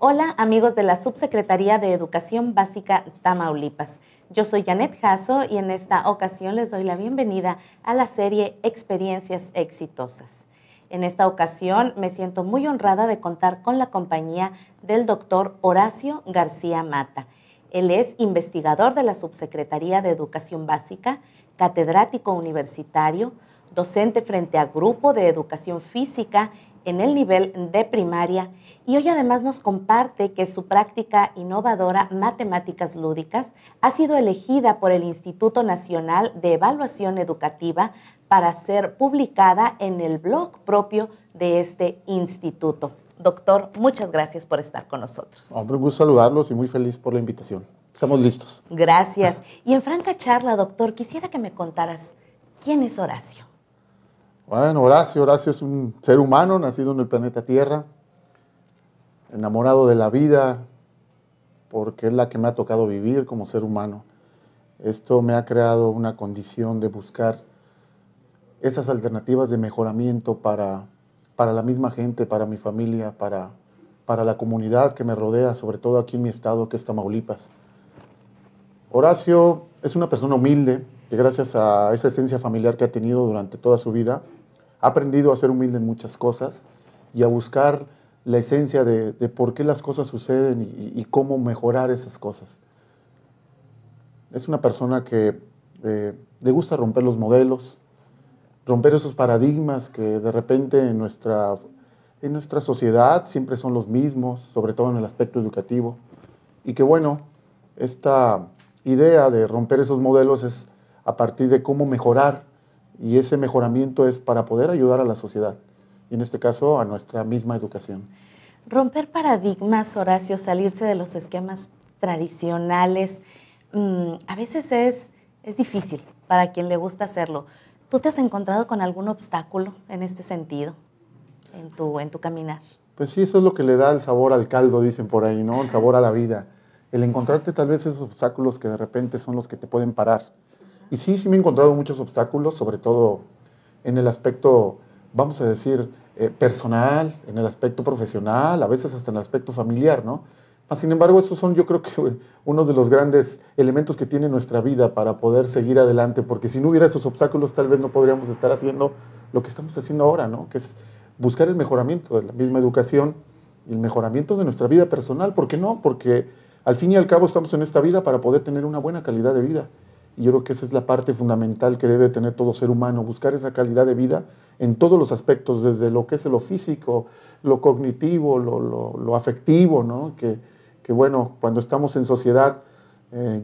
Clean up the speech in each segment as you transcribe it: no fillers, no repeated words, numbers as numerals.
Hola amigos de la Subsecretaría de Educación Básica Tamaulipas. Yo soy Janet Jasso y en esta ocasión les doy la bienvenida a la serie Experiencias Exitosas. En esta ocasión me siento muy honrada de contar con la compañía del doctor Horacio García Mata. Él es investigador de la Subsecretaría de Educación Básica, catedrático universitario, docente frente a Grupo de Educación Física en el nivel de primaria, y hoy además nos comparte que su práctica innovadora Matemáticas Lúdicas ha sido elegida por el Instituto Nacional de Evaluación Educativa para ser publicada en el blog propio de este instituto. Doctor, muchas gracias por estar con nosotros. Hombre, un gusto saludarlos y muy feliz por la invitación. Estamos listos. Gracias. Y en franca charla, doctor, quisiera que me contaras, ¿quién es Horacio? Bueno, Horacio es un ser humano nacido en el planeta Tierra, enamorado de la vida, porque es la que me ha tocado vivir como ser humano. Esto me ha creado una condición de buscar esas alternativas de mejoramiento para la misma gente, para mi familia, para la comunidad que me rodea, sobre todo aquí en mi estado, que es Tamaulipas. Horacio es una persona humilde, que gracias a esa esencia familiar que ha tenido durante toda su vida, ha aprendido a ser humilde en muchas cosas y a buscar la esencia de por qué las cosas suceden y cómo mejorar esas cosas. Es una persona que le gusta romper los modelos, romper esos paradigmas que de repente en nuestra sociedad siempre son los mismos, sobre todo en el aspecto educativo. Y que bueno, esta idea de romper esos modelos es a partir de cómo mejorar, y ese mejoramiento es para poder ayudar a la sociedad, y en este caso a nuestra misma educación. Romper paradigmas, Horacio, salirse de los esquemas tradicionales, a veces es difícil para quien le gusta hacerlo. ¿Tú te has encontrado con algún obstáculo en este sentido, en tu caminar? Pues sí, eso es lo que le da el sabor al caldo, dicen por ahí, ¿no? El sabor a la vida. El encontrarte tal vez esos obstáculos que de repente son los que te pueden parar. Y sí me he encontrado muchos obstáculos, sobre todo en el aspecto, vamos a decir, personal, en el aspecto profesional, a veces hasta en el aspecto familiar, ¿no? Sin embargo, esos son, yo creo que uno de los grandes elementos que tiene nuestra vida para poder seguir adelante, porque si no hubiera esos obstáculos, tal vez no podríamos estar haciendo lo que estamos haciendo ahora, ¿no? Que es buscar el mejoramiento de la misma educación y el mejoramiento de nuestra vida personal. ¿Por qué no? Porque al fin y al cabo estamos en esta vida para poder tener una buena calidad de vida. Y yo creo que esa es la parte fundamental que debe tener todo ser humano, buscar esa calidad de vida en todos los aspectos, desde lo que es lo físico, lo cognitivo, lo afectivo, ¿no? Que bueno, cuando estamos en sociedad,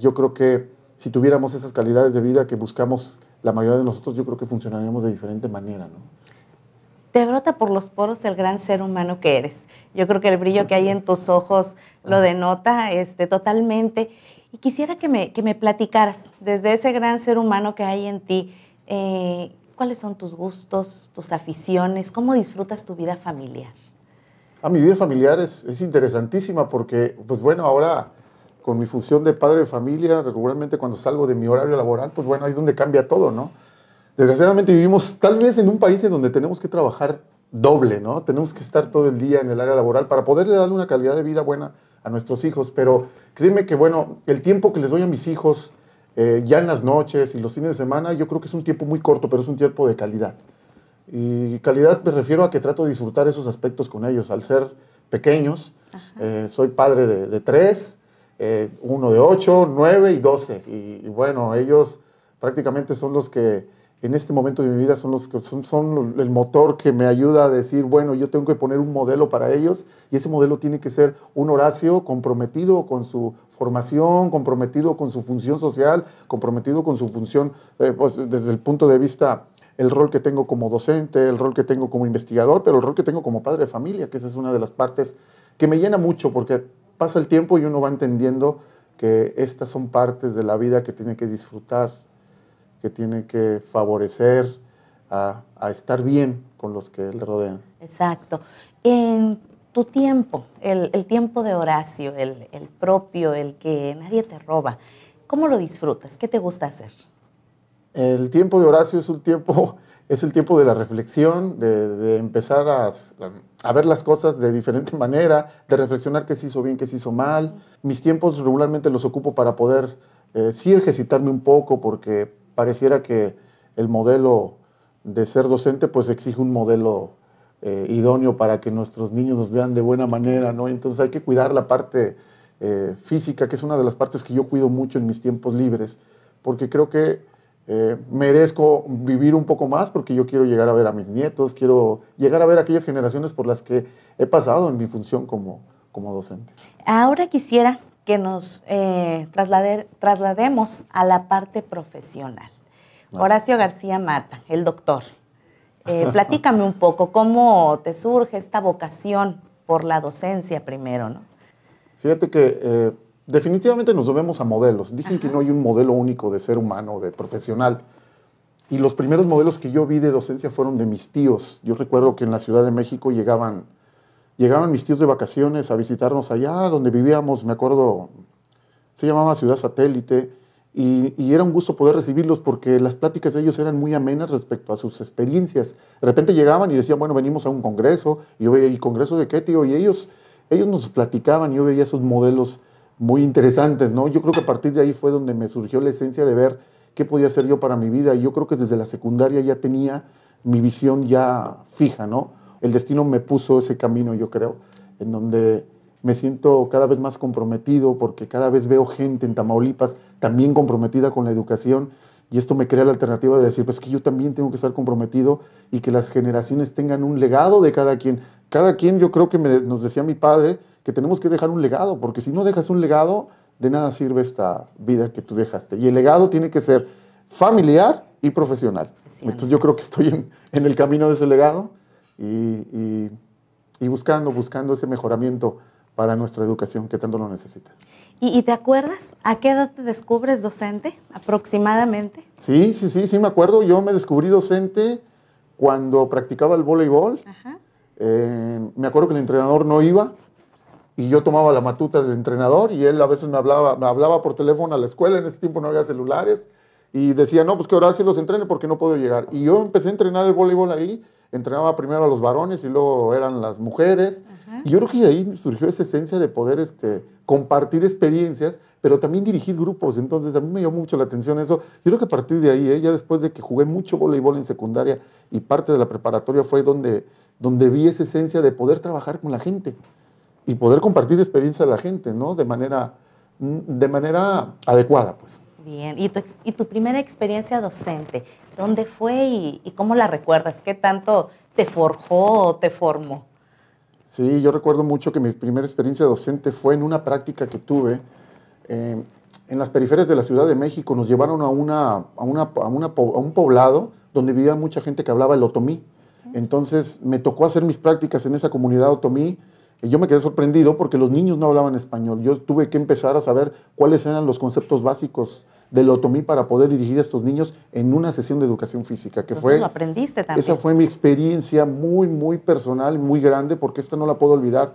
yo creo que si tuviéramos esas calidades de vida que buscamos la mayoría de nosotros, yo creo que funcionaríamos de diferente manera, ¿no? Te brota por los poros el gran ser humano que eres. Yo creo que el brillo que hay en tus ojos lo denota totalmente. Y quisiera que me platicaras, desde ese gran ser humano que hay en ti, ¿cuáles son tus gustos, tus aficiones? ¿Cómo disfrutas tu vida familiar? Mi vida familiar es interesantísima porque, pues bueno, ahora con mi función de padre de familia, regularmente cuando salgo de mi horario laboral, pues bueno, ahí es donde cambia todo, ¿no? Desgraciadamente vivimos tal vez en un país en donde tenemos que trabajar doble, ¿no? Tenemos que estar todo el día en el área laboral para poderle darle una calidad de vida buena a nuestros hijos, pero créeme que, bueno, el tiempo que les doy a mis hijos ya en las noches y los fines de semana, yo creo que es un tiempo muy corto, pero es un tiempo de calidad. Y calidad me refiero a que trato de disfrutar esos aspectos con ellos. Al ser pequeños, soy padre de 3, uno de 8, 9 y 12. Y bueno, ellos prácticamente son los que en este momento de mi vida son los que son el motor que me ayuda a decir, bueno, yo tengo que poner un modelo para ellos y ese modelo tiene que ser un Horacio comprometido con su formación, comprometido con su función social, comprometido con su función, pues, desde el punto de vista, el rol que tengo como docente, el rol que tengo como investigador, pero el rol que tengo como padre de familia, que esa es una de las partes que me llena mucho porque pasa el tiempo y uno va entendiendo que estas son partes de la vida que tiene que disfrutar, que tiene que favorecer a estar bien con los que le rodean. Exacto. En tu tiempo, el tiempo de Horacio, el propio, el que nadie te roba, ¿cómo lo disfrutas? ¿Qué te gusta hacer? El tiempo de Horacio es un tiempo es el tiempo de la reflexión, de empezar a ver las cosas de diferente manera, de reflexionar qué se hizo bien, qué se hizo mal. Mis tiempos regularmente los ocupo para poder sí ejercitarme un poco, porque pareciera que el modelo de ser docente pues exige un modelo idóneo para que nuestros niños nos vean de buena manera, ¿no? Entonces hay que cuidar la parte física, que es una de las partes que yo cuido mucho en mis tiempos libres, porque creo que merezco vivir un poco más, porque yo quiero llegar a ver a mis nietos, quiero llegar a ver a aquellas generaciones por las que he pasado en mi función como docente. Ahora quisiera que nos traslademos a la parte profesional. Horacio García Mata, el doctor. Platícame un poco, ¿cómo te surge esta vocación por la docencia primero, ¿no? Fíjate que definitivamente nos debemos a modelos. Dicen que no hay un modelo único de ser humano, de profesional. Y los primeros modelos que yo vi de docencia fueron de mis tíos. Yo recuerdo que en la Ciudad de México llegaban mis tíos de vacaciones a visitarnos allá donde vivíamos. Me acuerdo, se llamaba Ciudad Satélite. Y era un gusto poder recibirlos, porque las pláticas de ellos eran muy amenas respecto a sus experiencias. De repente llegaban y decían, bueno, venimos a un congreso. Y yo veía, ¿y congreso de qué, tío? Y ellos nos platicaban, y yo veía esos modelos muy interesantes, ¿no? Yo creo que a partir de ahí fue donde me surgió la esencia de ver qué podía hacer yo para mi vida. Y yo creo que desde la secundaria ya tenía mi visión ya fija, ¿no? El destino me puso ese camino, yo creo, en donde me siento cada vez más comprometido, porque cada vez veo gente en Tamaulipas también comprometida con la educación, y esto me crea la alternativa de decir, pues que yo también tengo que estar comprometido, y que las generaciones tengan un legado de cada quien. Cada quien, yo creo que nos decía mi padre, que tenemos que dejar un legado, porque si no dejas un legado, de nada sirve esta vida que tú dejaste. Y el legado tiene que ser familiar y profesional. Sí, entonces yo creo que estoy en el camino de ese legado, y buscando ese mejoramiento para nuestra educación que tanto lo necesita. ¿Y te acuerdas a qué edad te descubres docente aproximadamente? Sí, me acuerdo. Yo me descubrí docente cuando practicaba el voleibol. Me acuerdo que el entrenador no iba, y yo tomaba la batuta del entrenador, y él a veces me hablaba por teléfono a la escuela. En ese tiempo no había celulares, y decía, no, pues que Horacio los entrene porque no puedo llegar. Y yo empecé a entrenar el voleibol ahí. Entrenaba primero a los varones y luego eran las mujeres. Y yo creo que de ahí surgió esa esencia de poder compartir experiencias, pero también dirigir grupos. Entonces a mí me llamó mucho la atención eso. Yo creo que a partir de ahí, ya después de que jugué mucho voleibol en secundaria y parte de la preparatoria, fue donde vi esa esencia de poder trabajar con la gente y poder compartir experiencias a la gente, ¿no? De manera adecuada, pues. Bien, ¿y tu primera experiencia docente? ¿Dónde fue y cómo la recuerdas? ¿Qué tanto te forjó o te formó? Sí, yo recuerdo mucho que mi primera experiencia docente fue en una práctica que tuve en las periferias de la Ciudad de México. Nos llevaron a un poblado donde vivía mucha gente que hablaba el otomí. Entonces me tocó hacer mis prácticas en esa comunidad otomí. Y yo me quedé sorprendido porque los niños no hablaban español. Yo tuve que empezar a saber cuáles eran los conceptos básicos del otomí para poder dirigir a estos niños en una sesión de educación física. Entonces lo aprendiste también. Esa fue mi experiencia muy, muy personal, muy grande, porque esta no la puedo olvidar,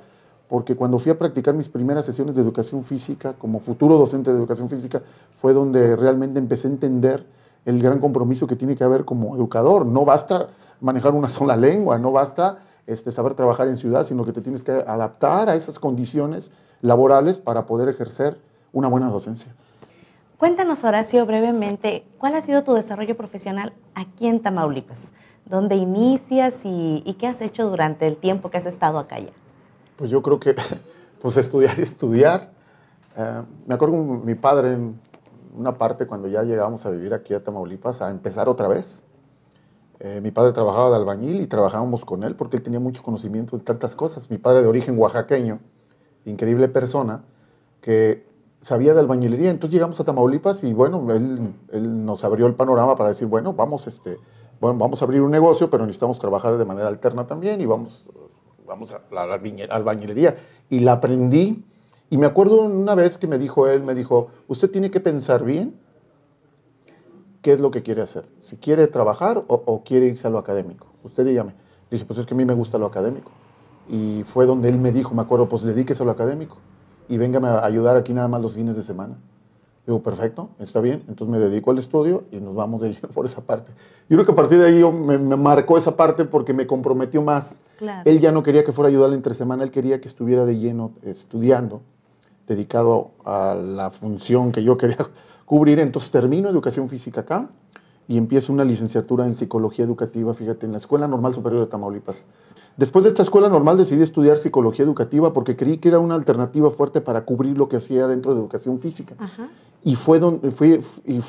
porque cuando fui a practicar mis primeras sesiones de educación física, como futuro docente de educación física, fue donde realmente empecé a entender el gran compromiso que tiene que haber como educador. No basta manejar una sola lengua, no basta saber trabajar en ciudad, sino que te tienes que adaptar a esas condiciones laborales para poder ejercer una buena docencia. Cuéntanos, Horacio, brevemente, ¿cuál ha sido tu desarrollo profesional aquí en Tamaulipas? ¿Dónde inicias y qué has hecho durante el tiempo que has estado acá ya? Pues yo creo que pues estudiar. Me acuerdo con mi padre en una parte cuando ya llegamos a vivir aquí a Tamaulipas a empezar otra vez. Mi padre trabajaba de albañil y trabajábamos con él porque él tenía mucho conocimiento de tantas cosas. Mi padre de origen oaxaqueño, increíble persona, que sabía de albañilería. Entonces llegamos a Tamaulipas y bueno, él nos abrió el panorama para decir, bueno, vamos a abrir un negocio, pero necesitamos trabajar de manera alterna también y vamos a la albañilería. Y la aprendí. Y me acuerdo una vez que me dijo, usted tiene que pensar bien qué es lo que quiere hacer. Si quiere trabajar o quiere irse a lo académico. Usted dígame. Le dije, pues es que a mí me gusta lo académico. Y fue donde él me dijo, me acuerdo, pues dedíquese a lo académico y véngame a ayudar aquí nada más los fines de semana. Digo, perfecto, está bien, entonces me dedico al estudio y nos vamos de lleno por esa parte. Yo creo que a partir de ahí me marcó esa parte porque me comprometió más. Claro. Él ya no quería que fuera a ayudar entre semana, él quería que estuviera de lleno estudiando, dedicado a la función que yo quería cubrir. Entonces termino educación física acá y empiezo una licenciatura en psicología educativa, fíjate, en la Escuela Normal Superior de Tamaulipas. Después de esta escuela normal decidí estudiar psicología educativa porque creí que era una alternativa fuerte para cubrir lo que hacía dentro de educación física. Ajá. Y fue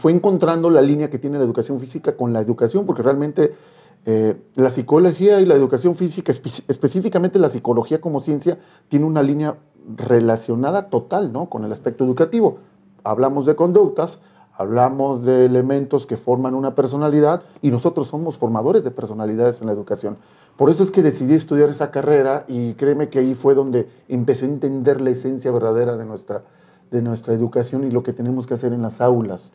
encontrando la línea que tiene la educación física con la educación, porque realmente la psicología y la educación física, específicamente la psicología como ciencia, tiene una línea relacionada total, ¿no?, con el aspecto educativo. Hablamos de conductas, hablamos de elementos que forman una personalidad y nosotros somos formadores de personalidades en la educación. Por eso es que decidí estudiar esa carrera y créeme que ahí fue donde empecé a entender la esencia verdadera de nuestra educación y lo que tenemos que hacer en las aulas.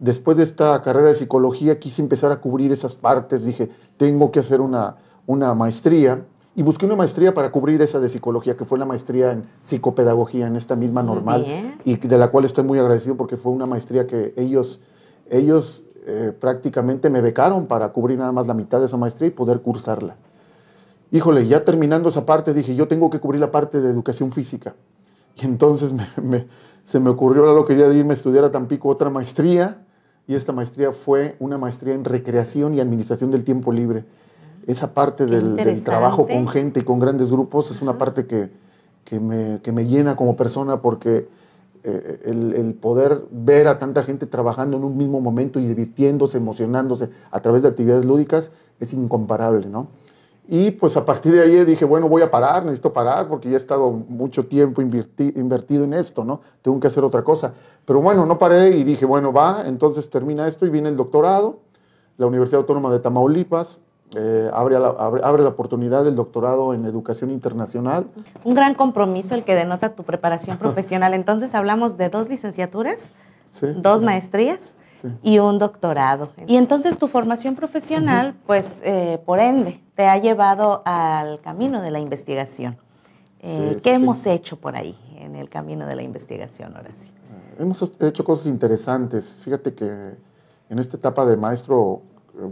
Después de esta carrera de psicología quise empezar a cubrir esas partes, dije, tengo que hacer una maestría y busqué una maestría para cubrir esa de psicología, que fue la maestría en psicopedagogía, en esta misma normal, y de la cual estoy muy agradecido porque fue una maestría que ellos prácticamente me becaron para cubrir nada más la mitad de esa maestría y poder cursarla. Híjole, ya terminando esa parte dije, yo tengo que cubrir la parte de educación física. Y entonces se me ocurrió la loquería de irme a estudiar a Tampico otra maestría, y esta maestría fue una maestría en recreación y administración del tiempo libre. Esa parte del trabajo con gente y con grandes grupos es una parte que me llena como persona porque el poder ver a tanta gente trabajando en un mismo momento y divirtiéndose, emocionándose a través de actividades lúdicas es incomparable, ¿no? Y pues a partir de ahí dije, bueno, voy a parar, necesito parar porque ya he estado mucho tiempo invertido en esto, ¿no? Tengo que hacer otra cosa. Pero bueno, no paré y dije, bueno, va, entonces termina esto y viene el doctorado. La Universidad Autónoma de Tamaulipas abre la oportunidad del doctorado en educación internacional. Un gran compromiso el que denota tu preparación profesional. Entonces hablamos de 2 licenciaturas, sí, 2 maestrías. Sí. Y un doctorado. Y entonces tu formación profesional, pues por ende, te ha llevado al camino de la investigación. ¿Qué hemos hecho por ahí en el camino de la investigación, Horacio? Hemos hecho cosas interesantes. Fíjate que en esta etapa de maestro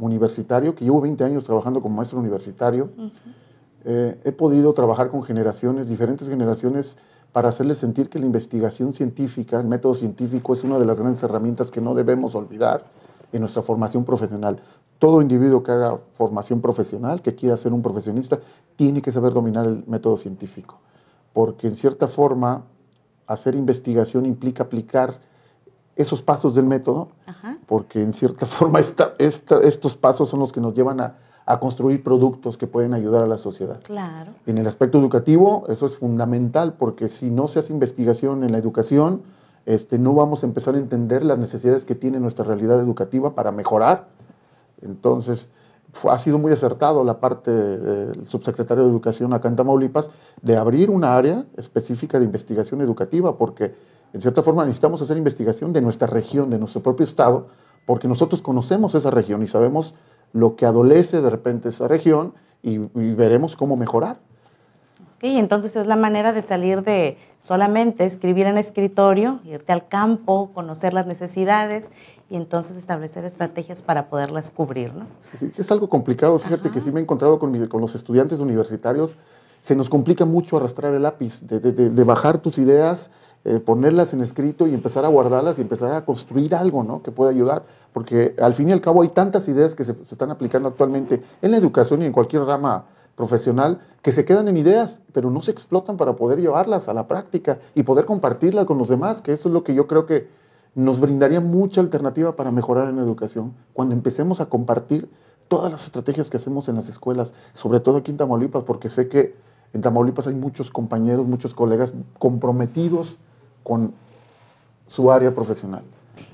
universitario, que llevo 20 años trabajando como maestro universitario, he podido trabajar con diferentes generaciones, para hacerles sentir que la investigación científica, el método científico, es una de las grandes herramientas que no debemos olvidar en nuestra formación profesional. Todo individuo que haga formación profesional, que quiera ser un profesionista, tiene que saber dominar el método científico, porque en cierta forma hacer investigación implica aplicar esos pasos del método, porque en cierta forma estos pasos son los que nos llevan a construir productos que pueden ayudar a la sociedad. Claro. En el aspecto educativo eso es fundamental, porque si no se hace investigación en la educación, no vamos a empezar a entender las necesidades que tiene nuestra realidad educativa para mejorar. Entonces, ha sido muy acertado la parte del subsecretario de Educación acá en Tamaulipas de abrir una área específica de investigación educativa, porque en cierta forma necesitamos hacer investigación de nuestra región, de nuestro propio estado, porque nosotros conocemos esa región y sabemos lo que adolece de repente esa región y veremos cómo mejorar. Okay, entonces es la manera de salir de solamente escribir en escritorio, irte al campo, conocer las necesidades y entonces establecer estrategias para poderlas cubrir, ¿no? Sí, es algo complicado, fíjate que sí me he encontrado con los estudiantes universitarios, se nos complica mucho arrastrar el lápiz, de bajar tus ideas, ponerlas en escrito y empezar a guardarlas y empezar a construir algo, ¿no?, que pueda ayudar, porque al fin y al cabo hay tantas ideas que se están aplicando actualmente en la educación y en cualquier rama profesional que se quedan en ideas, pero no se explotan para poder llevarlas a la práctica y poder compartirlas con los demás, que eso es lo que yo creo que nos brindaría mucha alternativa para mejorar en la educación, cuando empecemos a compartir todas las estrategias que hacemos en las escuelas, sobre todo aquí en Tamaulipas, porque sé que en Tamaulipas hay muchos compañeros, muchos colegas comprometidos con su área profesional.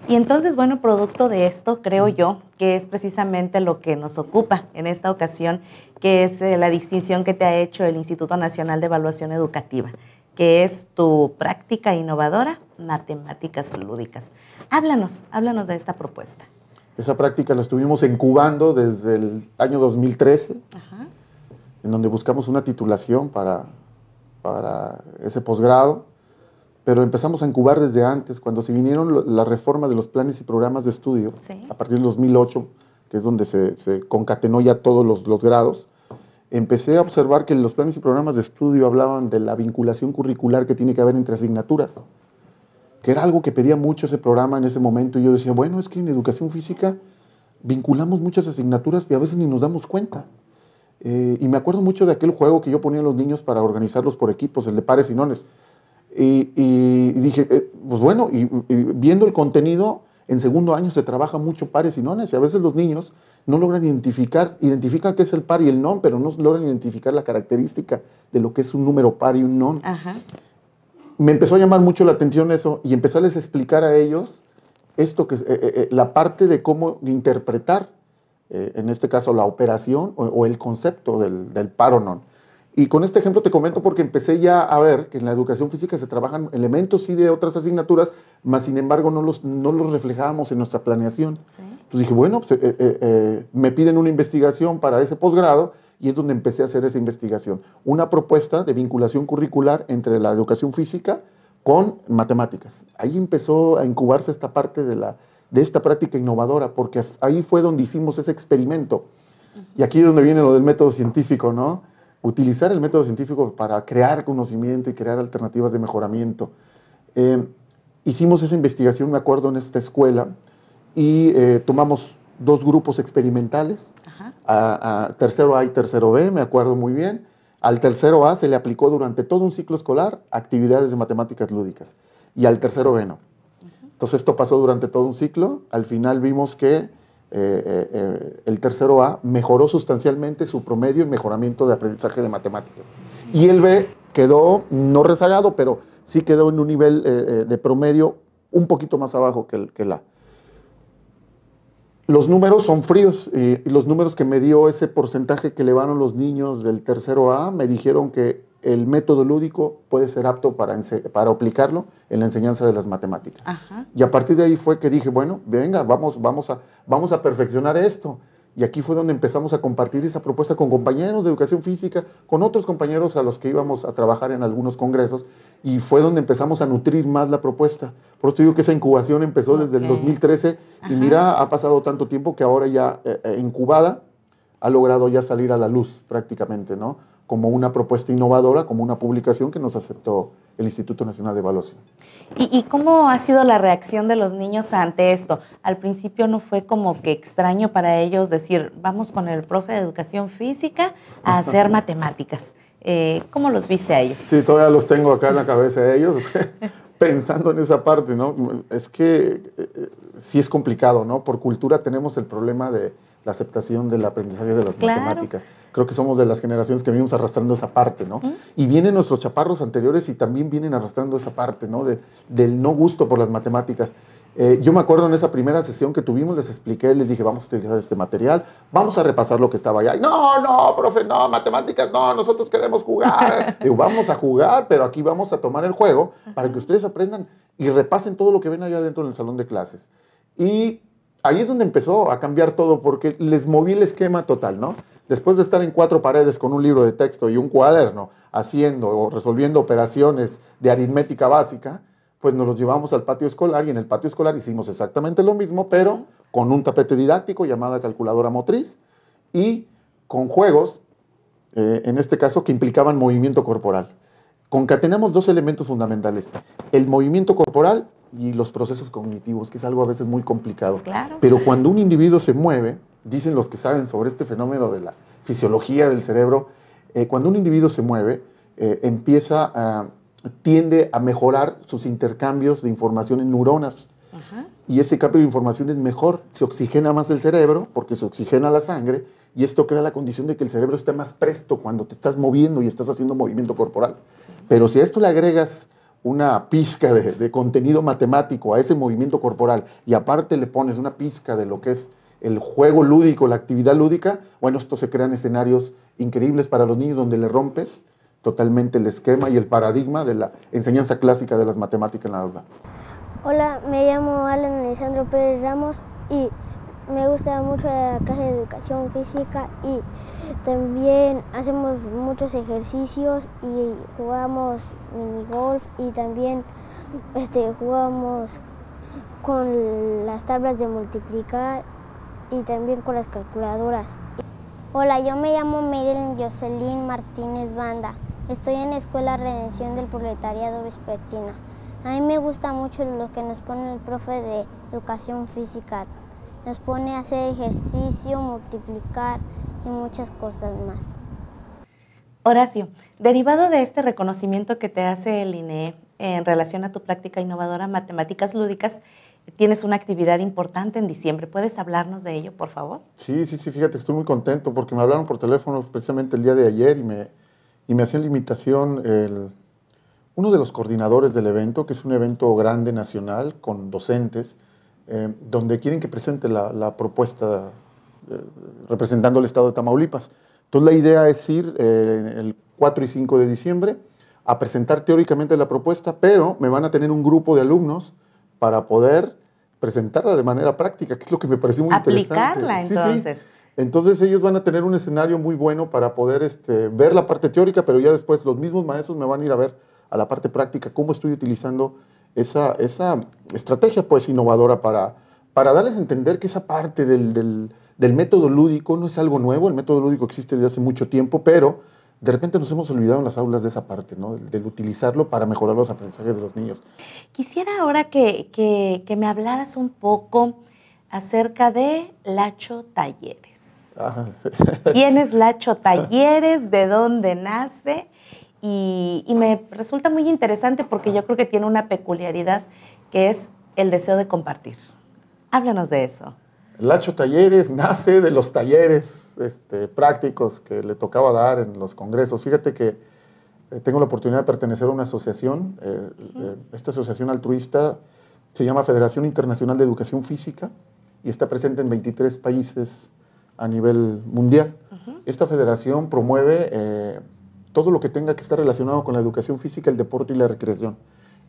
Y entonces, bueno, producto de esto, creo yo, que es precisamente lo que nos ocupa en esta ocasión, que es la distinción que te ha hecho el Instituto Nacional de Evaluación Educativa, que es tu práctica innovadora, matemáticas lúdicas. Háblanos de esta propuesta. Esa práctica la estuvimos incubando desde el año 2013, en donde buscamos una titulación para ese posgrado. pero empezamos a incubar desde antes, cuando se vinieron la reforma de los planes y programas de estudio, Sí. a partir del 2008, que es donde se concatenó ya todos los grados, empecé a observar que los planes y programas de estudio hablaban de la vinculación curricular que tiene que haber entre asignaturas, que era algo que pedía mucho ese programa en ese momento, y yo decía, bueno, es que en educación física vinculamos muchas asignaturas y a veces ni nos damos cuenta. Y me acuerdo mucho de aquel juego que yo ponía a los niños para organizarlos por equipos, el de pares y nones. Y dije, pues bueno, y viendo el contenido, en segundo año se trabaja mucho pares y nones, y a veces los niños no logran identifican qué es el par y el non, pero no logran identificar la característica de lo que es un número par y un non. Ajá. Me empezó a llamar mucho la atención eso, y empezarles a explicar a ellos esto que la parte de cómo interpretar, en este caso, la operación o el concepto del par o non. Y con este ejemplo te comento porque empecé ya a ver que en la educación física se trabajan elementos sí de otras asignaturas, mas sin embargo no los reflejábamos en nuestra planeación. Sí. Entonces dije, bueno, pues, me piden una investigación para ese posgrado, y es donde empecé a hacer esa investigación. Una propuesta de vinculación curricular entre la educación física con matemáticas. Ahí empezó a incubarse esta parte de esta práctica innovadora, porque ahí fue donde hicimos ese experimento. Y aquí es donde viene lo del método científico, ¿no? Utilizar el método científico para crear conocimiento y crear alternativas de mejoramiento. Hicimos esa investigación, me acuerdo, en esta escuela, y tomamos 2 grupos experimentales, a tercero A y tercero B, me acuerdo muy bien. Al tercero A se le aplicó durante todo un ciclo escolar actividades de matemáticas lúdicas, y al tercero B no. Entonces esto pasó durante todo un ciclo. Al final vimos que el tercero A mejoró sustancialmente su promedio en mejoramiento de aprendizaje de matemáticas. Y el B quedó no rezagado, pero sí quedó en un nivel de promedio un poquito más abajo que el A. Los números son fríos, y los números que me dio ese porcentaje que elevaron los niños del tercero A me dijeron que el método lúdico puede ser apto para aplicarlo en la enseñanza de las matemáticas. Ajá. Y a partir de ahí fue que dije, bueno, venga, vamos a perfeccionar esto. Y aquí fue donde empezamos a compartir esa propuesta con compañeros de educación física, con otros compañeros a los que íbamos a trabajar en algunos congresos, y fue donde empezamos a nutrir más la propuesta. Por eso digo que esa incubación empezó desde el 2013, y mira, ha pasado tanto tiempo que ahora ya incubada ha logrado ya salir a la luz prácticamente, ¿no? Como una propuesta innovadora, como una publicación que nos aceptó el Instituto Nacional de Evaluación. ¿Y cómo ha sido la reacción de los niños ante esto? Al principio no fue como que extraño para ellos decir, vamos con el profe de educación física a hacer matemáticas. ¿Cómo los viste a ellos? Sí, todavía los tengo acá en la cabeza de ellos, pensando en esa parte, ¿no? Es que sí es complicado, ¿no? Por cultura tenemos el problema de la aceptación del aprendizaje de las matemáticas. Creo que somos de las generaciones que venimos arrastrando esa parte, ¿no? Y vienen nuestros chaparros anteriores y también vienen arrastrando esa parte, ¿no? Del no gusto por las matemáticas. Yo me acuerdo en esa primera sesión que tuvimos, les expliqué, les dije, vamos a utilizar este material, vamos a repasar lo que estaba allá. Y, no, profe, no, matemáticas, no, nosotros queremos jugar. Digo, vamos a jugar, pero aquí vamos a tomar el juego para que ustedes aprendan y repasen todo lo que ven allá dentro en el salón de clases. Y ahí es donde empezó a cambiar todo, porque les moví el esquema total, ¿no? Después de estar en 4 paredes con un libro de texto y un cuaderno haciendo o resolviendo operaciones de aritmética básica, pues nos los llevamos al patio escolar, y en el patio escolar hicimos exactamente lo mismo, pero con un tapete didáctico llamada calculadora motriz y con juegos, en este caso, que implicaban movimiento corporal. Concatenamos 2 elementos fundamentales, el movimiento corporal y los procesos cognitivos, que es algo a veces muy complicado. Claro. Pero cuando un individuo se mueve, dicen los que saben sobre este fenómeno de la fisiología del cerebro, cuando un individuo se mueve, tiende a mejorar sus intercambios de información en neuronas. Y ese cambio de información es mejor, se oxigena más el cerebro porque se oxigena la sangre, y esto crea la condición de que el cerebro esté más presto cuando te estás moviendo y estás haciendo movimiento corporal. Sí. Pero si a esto le agregas una pizca de contenido matemático a ese movimiento corporal, y aparte le pones una pizca de lo que es el juego lúdico, la actividad lúdica, bueno, esto se crean escenarios increíbles para los niños donde le rompes totalmente el esquema y el paradigma de la enseñanza clásica de las matemáticas en la aula. Hola, me llamo Alan Alessandro Pérez Ramos y Me gusta mucho la clase de educación física y también hacemos muchos ejercicios y jugamos minigolf y también jugamos con las tablas de multiplicar y también con las calculadoras. Hola, yo me llamo Madeline Jocelyn Martínez Banda. Estoy en la Escuela Redención del Proletariado Vespertina. A mí me gusta mucho lo que nos pone el profe de educación física. Nos pone a hacer ejercicio, multiplicar y muchas cosas más. Horacio, derivado de este reconocimiento que te hace el INEE en relación a tu práctica innovadora Matemáticas Lúdicas, tienes una actividad importante en diciembre. ¿Puedes hablarnos de ello, por favor? Sí, fíjate, estoy muy contento porque me hablaron por teléfono precisamente el día de ayer y me hacían la invitación uno de los coordinadores del evento, que es un evento grande nacional con docentes, donde quieren que presente la propuesta representando el estado de Tamaulipas. Entonces la idea es ir el 4 y 5 de diciembre a presentar teóricamente la propuesta, pero me van a tener un grupo de alumnos para poder presentarla de manera práctica, que es lo que me parece muy interesante. Aplicarla, entonces. Sí. Entonces ellos van a tener un escenario muy bueno para poder ver la parte teórica, pero ya después los mismos maestros me van a ir a ver a la parte práctica, cómo estoy utilizando esa estrategia pues innovadora para darles a entender que esa parte del método lúdico no es algo nuevo. El método lúdico existe desde hace mucho tiempo, pero de repente nos hemos olvidado en las aulas de esa parte, ¿no? Del utilizarlo para mejorar los aprendizajes de los niños. Quisiera ahora que me hablaras un poco acerca de Lacho Talleres. Ajá. ¿Quién es Lacho Talleres? ¿De dónde nace? Y me resulta muy interesante porque yo creo que tiene una peculiaridad que es el deseo de compartir. Háblanos de eso. Lacho Talleres nace de los talleres prácticos que le tocaba dar en los congresos. Fíjate que tengo la oportunidad de pertenecer a una asociación. Esta asociación altruista se llama Federación Internacional de Educación Física y está presente en 23 países a nivel mundial. Esta federación promueve todo lo que tenga que estar relacionado con la educación física, el deporte y la recreación.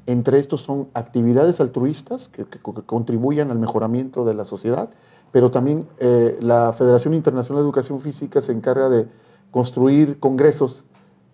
Entre estos son actividades altruistas que contribuyan al mejoramiento de la sociedad, pero también la Federación Internacional de Educación Física se encarga de construir congresos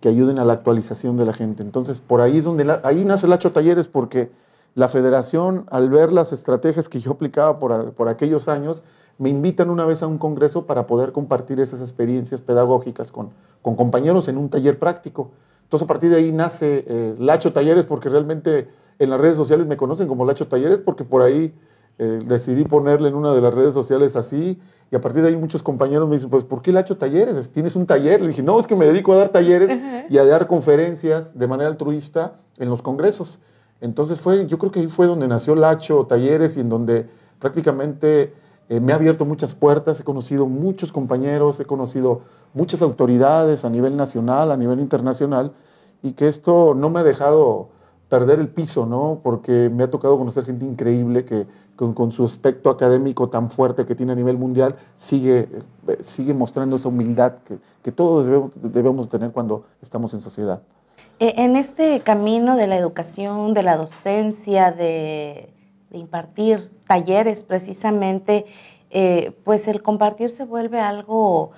que ayuden a la actualización de la gente. Entonces, por ahí es donde ahí nace Lacho Talleres, porque la federación, al ver las estrategias que yo aplicaba por aquellos años, me invitan una vez a un congreso para poder compartir esas experiencias pedagógicas con compañeros en un taller práctico. Entonces, a partir de ahí nace Lacho Talleres, porque realmente en las redes sociales me conocen como Lacho Talleres, porque por ahí decidí ponerle en una de las redes sociales así, y a partir de ahí muchos compañeros me dicen, pues, ¿por qué Lacho Talleres? ¿Tienes un taller? Le dije, no, es que me dedico a dar talleres y a dar conferencias de manera altruista en los congresos. Entonces, yo creo que ahí fue donde nació Lacho Talleres y en donde prácticamente me ha abierto muchas puertas. He conocido muchos compañeros, he conocido muchas autoridades a nivel nacional, a nivel internacional, y que esto no me ha dejado perder el piso, ¿no? Porque me ha tocado conocer gente increíble que con su aspecto académico tan fuerte que tiene a nivel mundial, sigue mostrando esa humildad que todos debemos tener cuando estamos en sociedad. En este camino de la educación, de la docencia, de impartir talleres precisamente, pues el compartir se vuelve algo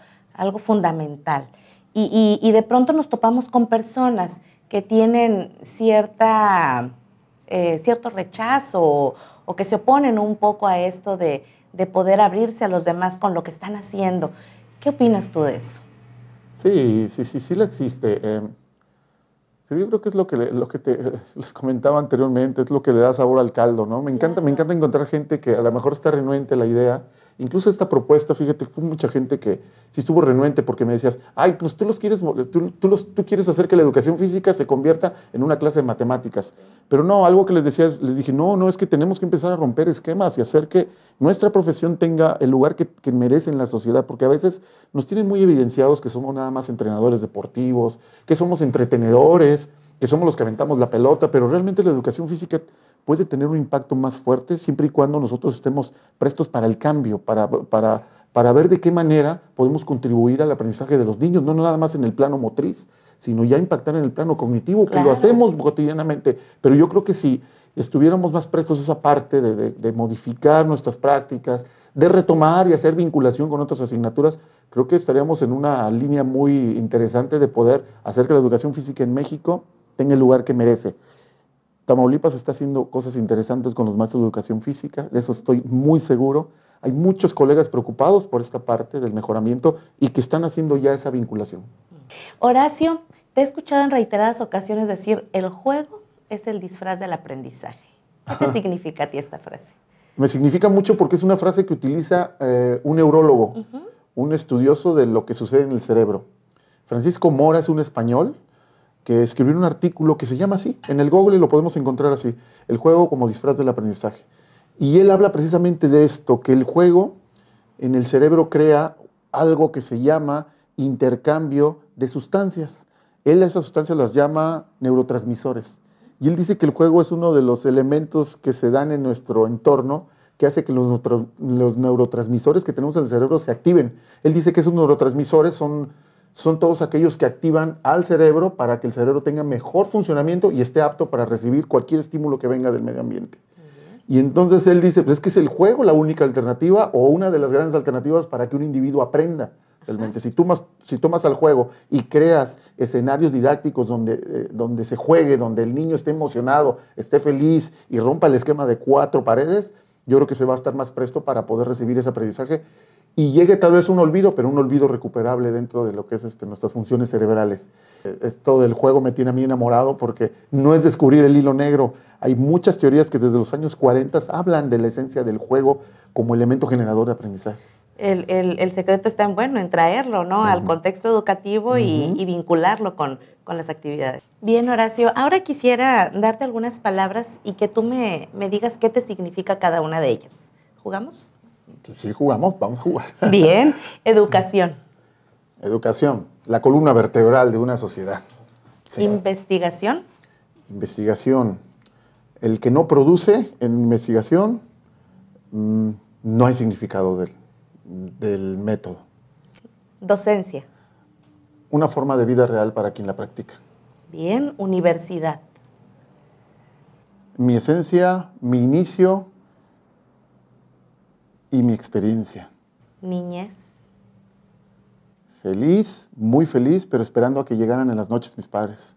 fundamental. Y de pronto nos topamos con personas que tienen cierto rechazo o que se oponen un poco a esto de poder abrirse a los demás con lo que están haciendo. ¿Qué opinas tú de eso? Sí la existe. Pero yo creo que es lo que les comentaba anteriormente, es lo que le da sabor al caldo, ¿no? Me encanta encontrar gente que a lo mejor está renuente a la idea. Incluso esta propuesta, fíjate, fue mucha gente que sí estuvo renuente porque me decías, ay, pues tú quieres hacer que la educación física se convierta en una clase de matemáticas. Pero no, algo que les decía, les dije, no, es que tenemos que empezar a romper esquemas y hacer que nuestra profesión tenga el lugar que merece en la sociedad, porque a veces nos tienen muy evidenciados que somos nada más entrenadores deportivos, que somos entretenedores, que somos los que aventamos la pelota, pero realmente la educación física puede tener un impacto más fuerte siempre y cuando nosotros estemos prestos para el cambio, para ver de qué manera podemos contribuir al aprendizaje de los niños, no nada más en el plano motriz, sino ya impactar en el plano cognitivo, claro, que lo hacemos cotidianamente. Pero yo creo que si estuviéramos más prestos a esa parte de modificar nuestras prácticas, de retomar y hacer vinculación con otras asignaturas, creo que estaríamos en una línea muy interesante de poder hacer que la educación física en México tenga el lugar que merece. Tamaulipas está haciendo cosas interesantes con los maestros de educación física, de eso estoy muy seguro. Hay muchos colegas preocupados por esta parte del mejoramiento y que están haciendo ya esa vinculación. Horacio, te he escuchado en reiteradas ocasiones decir, el juego es el disfraz del aprendizaje. ¿Qué te significa a ti esta frase? Me significa mucho porque es una frase que utiliza un neurólogo, un estudioso de lo que sucede en el cerebro. Francisco Mora es un español que escribió un artículo que se llama así, en el Google lo podemos encontrar así, el juego como disfraz del aprendizaje. Y él habla precisamente de esto, que el juego en el cerebro crea algo que se llama intercambio de sustancias. Él a esas sustancias las llama neurotransmisores. Y él dice que el juego es uno de los elementos que se dan en nuestro entorno que hace que los neurotransmisores que tenemos en el cerebro se activen. Él dice que esos neurotransmisores son todos aquellos que activan al cerebro para que el cerebro tenga mejor funcionamiento y esté apto para recibir cualquier estímulo que venga del medio ambiente. Y entonces él dice, pues es que es el juego la única alternativa o una de las grandes alternativas para que un individuo aprenda. Realmente, si tomas al juego y creas escenarios didácticos donde se juegue, donde el niño esté emocionado, esté feliz y rompa el esquema de 4 paredes, yo creo que se va a estar más presto para poder recibir ese aprendizaje y llegue tal vez un olvido, pero un olvido recuperable dentro de lo que es nuestras funciones cerebrales. Esto del juego me tiene a mí enamorado porque no es descubrir el hilo negro. Hay muchas teorías que desde los años 40 hablan de la esencia del juego como elemento generador de aprendizajes. El secreto está en traerlo, ¿no? Al contexto educativo y vincularlo con las actividades. Bien, Horacio, ahora quisiera darte algunas palabras y que tú me digas qué te significa cada una de ellas. ¿Jugamos? Sí, jugamos, vamos a jugar. Bien, educación. Educación, la columna vertebral de una sociedad. Sí. Investigación. Investigación, el que no produce en investigación, no hay significado del método. Docencia. Una forma de vida real para quien la practica. Bien, universidad. Mi esencia, mi inicio y mi experiencia. Niñez. Feliz, muy feliz, pero esperando a que llegaran en las noches mis padres.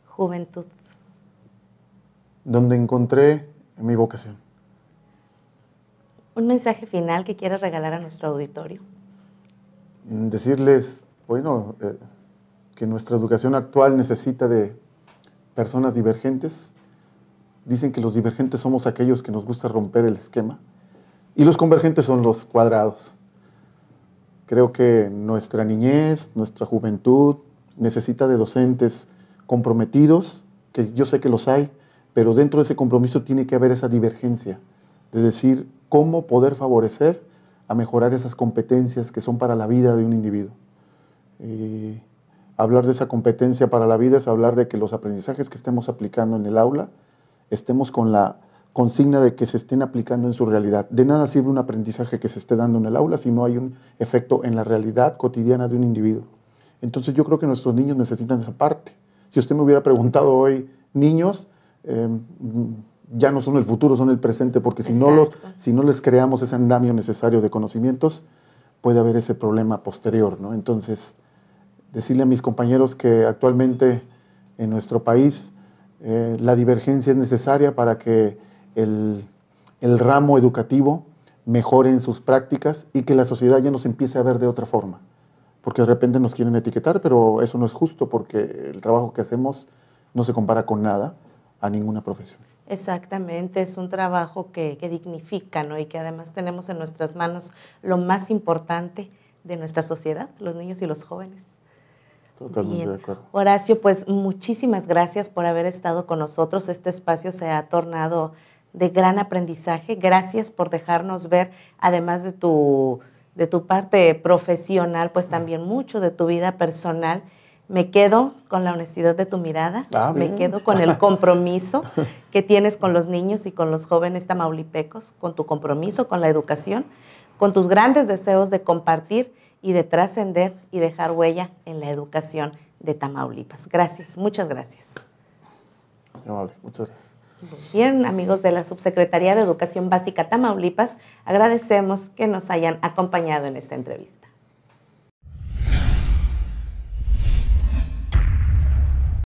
Juventud. Donde encontré mi vocación. Un mensaje final que quieras regalar a nuestro auditorio. Decirles, bueno, que nuestra educación actual necesita de personas divergentes. Dicen que los divergentes somos aquellos que nos gusta romper el esquema y los convergentes son los cuadrados. Creo que nuestra niñez, nuestra juventud necesita de docentes comprometidos, que yo sé que los hay, pero dentro de ese compromiso tiene que haber esa divergencia, de decir cómo poder favorecer a mejorar esas competencias que son para la vida de un individuo. Y hablar de esa competencia para la vida es hablar de que los aprendizajes que estemos aplicando en el aula estemos con la consigna de que se estén aplicando en su realidad. De nada sirve un aprendizaje que se esté dando en el aula si no hay un efecto en la realidad cotidiana de un individuo. Entonces yo creo que nuestros niños necesitan esa parte. Si usted me hubiera preguntado hoy, niños, ya no son el futuro, son el presente, porque si no les creamos ese andamio necesario de conocimientos, puede haber ese problema posterior, ¿no? Entonces, decirle a mis compañeros que actualmente en nuestro país la divergencia es necesaria para que el ramo educativo mejore en sus prácticas y que la sociedad ya nos empiece a ver de otra forma. Porque de repente nos quieren etiquetar, pero eso no es justo porque el trabajo que hacemos no se compara con nada a ninguna profesión. Exactamente, es un trabajo que dignifica, ¿no? Y que además tenemos en nuestras manos lo más importante de nuestra sociedad, los niños y los jóvenes. Totalmente de acuerdo. Horacio, pues muchísimas gracias por haber estado con nosotros. Este espacio se ha tornado de gran aprendizaje. Gracias por dejarnos ver, además de tu parte profesional, pues también mucho de tu vida personal. Me quedo con la honestidad de tu mirada, me quedo con el compromiso que tienes con los niños y con los jóvenes tamaulipecos, con tu compromiso con la educación, con tus grandes deseos de compartir y de trascender y dejar huella en la educación de Tamaulipas. Gracias, muchas gracias. Muy amable, muchas gracias. Bien, amigos de la Subsecretaría de Educación Básica Tamaulipas, agradecemos que nos hayan acompañado en esta entrevista.